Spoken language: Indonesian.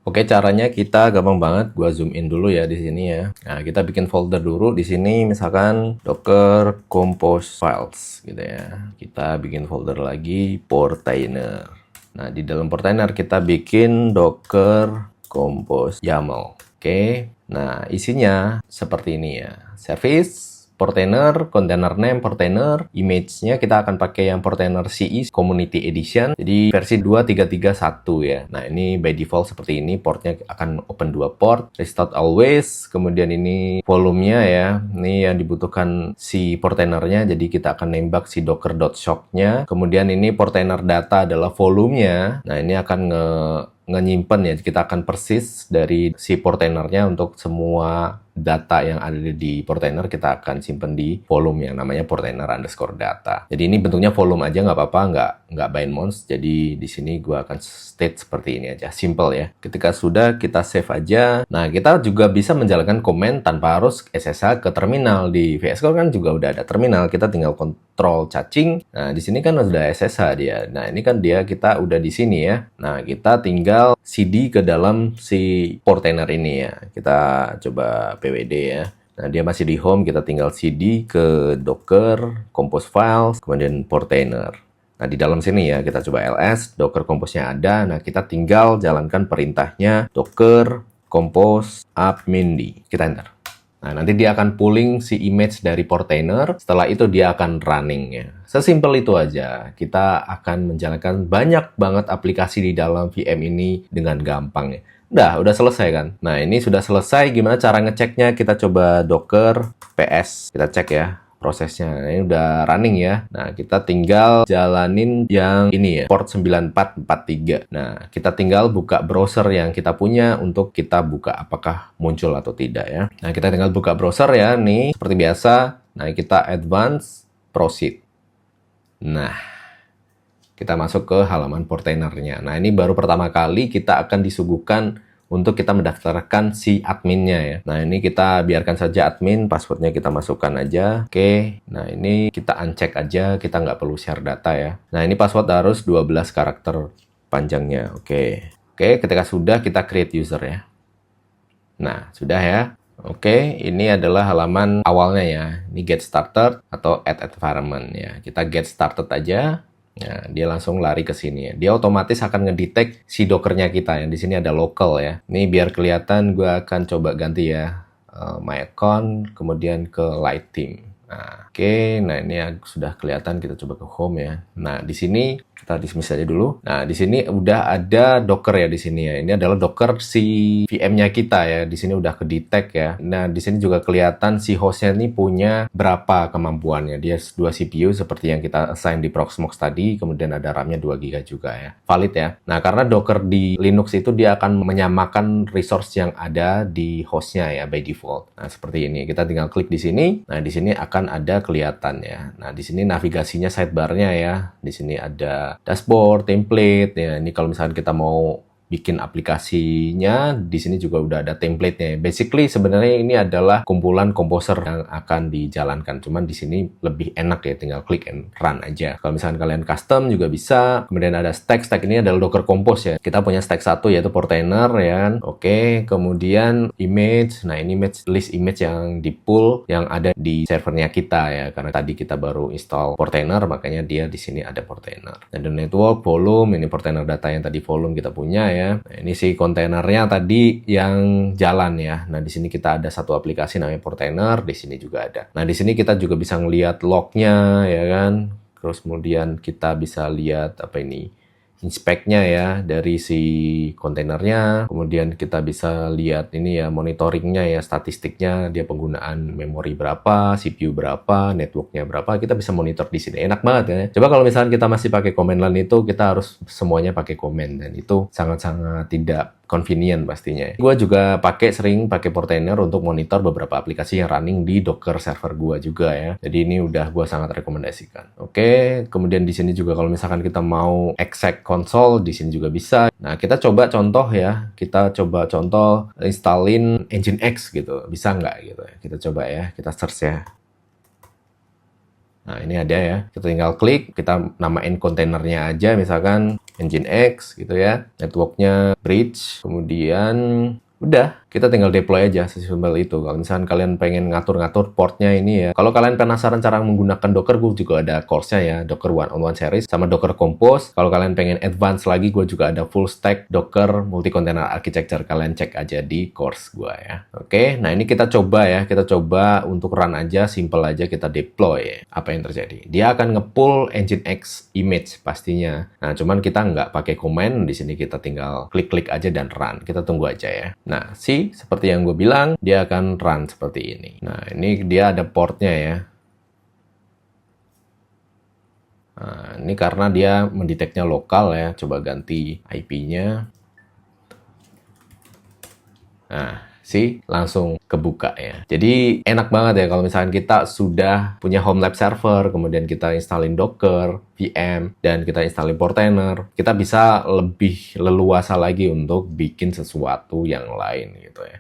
Oke, caranya kita gampang banget. Gua zoom in dulu ya di sini ya. Nah, kita bikin folder dulu di sini, misalkan Docker Compose Files gitu ya. Kita bikin folder lagi Portainer. Nah, di dalam Portainer kita bikin Docker Compose YAML. Oke. Nah, isinya seperti ini ya. Service Portainer, container name Portainer, image-nya kita akan pakai yang Portainer CE Community Edition, jadi versi 2331 ya. Nah, ini by default seperti ini, portnya akan open 2 port, restart always, kemudian ini volumenya ya, ini yang dibutuhkan si Portainernya, jadi kita akan nembak si docker.shock-nya, kemudian ini Portainer data adalah volumenya, nah ini akan nyimpen ya, kita akan persis dari si Portainernya untuk semua data yang ada di Portainer kita akan simpan di volume yang namanya Portainer underscore data. Jadi ini bentuknya volume aja nggak apa-apa, nggak bindmons. Jadi di sini gua akan state seperti ini aja, simple ya. Ketika sudah kita save aja. Nah, kita juga bisa menjalankan command tanpa harus SSH ke terminal. Di VS Code kan juga udah ada terminal, kita tinggal control caching. Nah, di sini kan udah SSH dia. Nah, ini kan kita udah di sini ya. Nah, kita tinggal CD ke dalam si Portainer ini ya. Kita coba pwd ya. Nah, dia masih di home, kita tinggal CD ke Docker, Compose Files, kemudian Portainer. Nah, di dalam sini ya, kita coba ls, Docker Compose-nya ada. Nah, kita tinggal jalankan perintahnya Docker Compose upmindi. Kita enter. Nah, nanti dia akan pulling si image dari Portainer. Setelah itu dia akan running ya. Sesimpel itu aja. Kita akan menjalankan banyak banget aplikasi di dalam VM ini dengan gampang ya. Udah selesai kan? Nah, ini sudah selesai. Gimana cara ngeceknya? Kita coba Docker PS. Kita cek ya prosesnya. Nah, ini udah running ya. Nah, kita tinggal jalanin yang ini ya, port 9443. Nah, kita tinggal buka browser yang kita punya untuk kita buka apakah muncul atau tidak ya. Nah, kita tinggal buka browser ya, nih seperti biasa. Nah, kita advance, proceed. Nah, kita masuk ke halaman Portainernya. Nah, ini baru pertama kali kita akan disuguhkan untuk kita mendaftarkan si adminnya ya. Nah, ini kita biarkan saja admin, passwordnya kita masukkan aja. Oke, nah ini kita uncheck aja, kita nggak perlu share data ya. Nah, ini password harus 12 karakter panjangnya. Oke, ketika sudah kita create user ya. Nah, sudah ya. Oke, ini adalah halaman awalnya ya. Ini get started atau add environment ya. Kita get started aja. Nah, dia langsung lari ke sini ya. Dia otomatis akan ngedetect si dockernya kita ya. Di sini ada local ya. Ini biar kelihatan, gue akan coba ganti ya. My account, kemudian ke light team. Nah, oke, nah ini sudah kelihatan, kita coba ke home ya. Nah, di sini kita dismiss aja dulu. Nah, di sini udah ada Docker ya di sini ya. Ini adalah Docker si VM-nya kita ya. Di sini udah ke-detect ya. Nah, di sini juga kelihatan si hostnya ini punya berapa kemampuannya. Dia 2 CPU seperti yang kita assign di Proxmox tadi. Kemudian ada RAM-nya 2 GB juga ya. Valid ya. Nah, karena Docker di Linux itu dia akan menyamakan resource yang ada di hostnya ya by default. Nah, seperti ini. Kita tinggal klik di sini. Nah, di sini akan ada kelihatan ya. Nah, di sini navigasinya sidebar-nya ya. Di sini ada dashboard, template ya. Ini kalau misalnya kita mau bikin aplikasinya, di sini juga udah ada template-nya. Basically sebenarnya ini adalah kumpulan komposer yang akan dijalankan. Cuman di sini lebih enak ya, tinggal klik and run aja. Kalau misalnya kalian custom juga bisa. Kemudian ada stack ini adalah Docker Compose ya. Kita punya stack 1 yaitu Portainer ya kan. Oke, kemudian image. Nah, ini list image yang di pull yang ada di servernya kita ya. Karena tadi kita baru install Portainer, makanya dia di sini ada Portainer. Ada network, volume, ini Portainer data yang tadi volume kita punya ya. Nah, ini si kontainernya tadi yang jalan ya. Nah, di sini kita ada satu aplikasi namanya Portainer, di sini juga ada. Nah, di sini kita juga bisa ngelihat lognya ya kan. Terus kemudian kita bisa lihat apa ini? Inspect-nya ya dari si kontainernya. Kemudian kita bisa lihat ini ya monitoringnya ya, statistiknya dia penggunaan memori berapa, CPU berapa, networknya berapa. Kita bisa monitor di sini. Enak banget ya. Coba kalau misalnya kita masih pakai command line itu, kita harus semuanya pakai command dan itu sangat-sangat tidak convenient pastinya. Gue juga sering pakai Portainer untuk monitor beberapa aplikasi yang running di Docker server gue juga ya. Jadi ini udah gue sangat rekomendasikan. Oke, kemudian di sini juga kalau misalkan kita mau exec console, di sini juga bisa. Nah, kita coba contoh ya. Kita coba contoh installin Nginx gitu. Bisa nggak gitu ya. Kita coba ya. Kita search ya. Nah, ini ada ya. Kita tinggal klik, kita namain kontainernya aja misalkan Nginx gitu ya, networknya bridge, kemudian udah, kita tinggal deploy aja sesimpel itu. Kalau misalkan kalian pengen ngatur-ngatur portnya ini ya. Kalau kalian penasaran cara menggunakan Docker, gue juga ada course-nya ya, Docker One-on-One Series sama Docker Compose. Kalau kalian pengen advance lagi, gue juga ada full stack Docker multi-container architecture. Kalian cek aja di course gue ya. Oke, nah ini kita coba ya. Kita coba untuk run aja, simple aja kita deploy. Apa yang terjadi? Dia akan nge-pull Nginx image pastinya. Nah, cuman kita nggak pakai command. Di sini kita tinggal klik-klik aja dan run. Kita tunggu aja ya. Nah, seperti yang gue bilang, dia akan run seperti ini. Nah, ini dia ada portnya ya. Nah, ini karena dia mendeteknya lokal ya. Coba ganti IP-nya. Nah, langsung kebuka ya. Jadi enak banget ya kalau misalkan kita sudah punya home lab server, kemudian kita installin Docker, VM, dan kita installin Portainer, kita bisa lebih leluasa lagi untuk bikin sesuatu yang lain gitu ya.